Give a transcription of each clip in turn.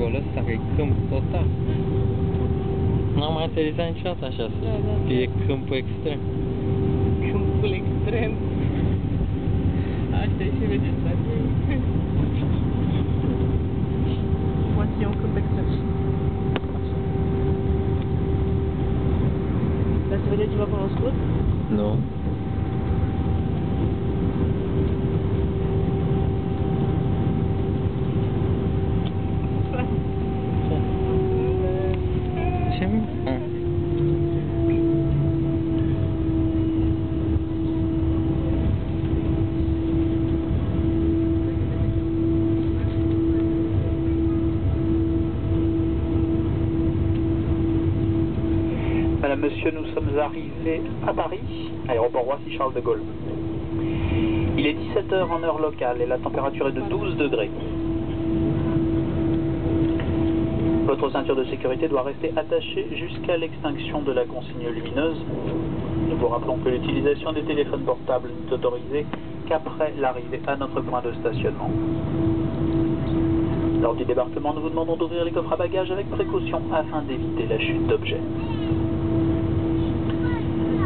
acolo ăsta, că e câmp total. N-am mai aterizat niciodată așa. Da. E câmpul extrem. Câmpul extrem. Asta e și vegetație. Poate fi un câmp extrem. Dar se vede ceva cunoscut? Nu. Ce? Madame, Monsieur, nous sommes arrivés à Paris, aéroport Roissy-Charles de Gaulle. Il est 17 h en heure locale et la température est de 12 degrés. Votre ceinture de sécurité doit rester attachée jusqu'à l'extinction de la consigne lumineuse. Nous vous rappelons que l'utilisation des téléphones portables n'est autorisée qu'après l'arrivée à notre point de stationnement. Lors du débarquement, nous vous demandons d'ouvrir les coffres à bagages avec précaution afin d'éviter la chute d'objets.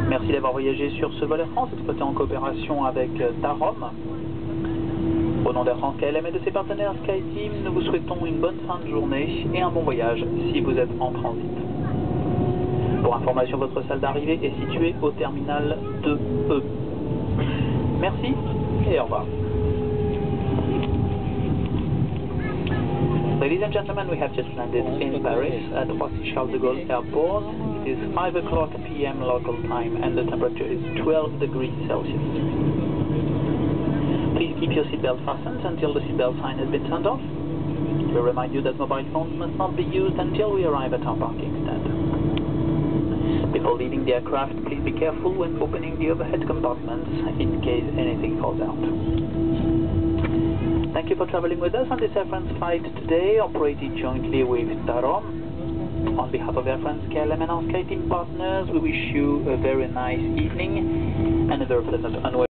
Merci d'avoir voyagé sur ce vol Air France, exploité en coopération avec Tarom. Au nom d'Air France KLM et de ses partenaires SkyTeam, nous vous souhaitons une bonne fin de journée et un bon voyage si vous êtes en transit. Pour information, votre salle d'arrivée est située au terminal 2E. Merci et au revoir. Ladies and gentlemen, we have just landed in Paris at Roissy-Charles de Gaulle Airport. It is 5 o'clock p.m. local time and the temperature is 12 degrees Celsius. Please keep your seatbelt fastened until the seatbelt sign has been turned off. We remind you that mobile phones must not be used until we arrive at our parking stand. Before leaving the aircraft, please be careful when opening the overhead compartments in case anything falls out. Thank you for traveling with us on this Air France flight today, operated jointly with Tarom. On behalf of Air France KLM and our SkyTeam partners, we wish you a very nice evening and a very pleasant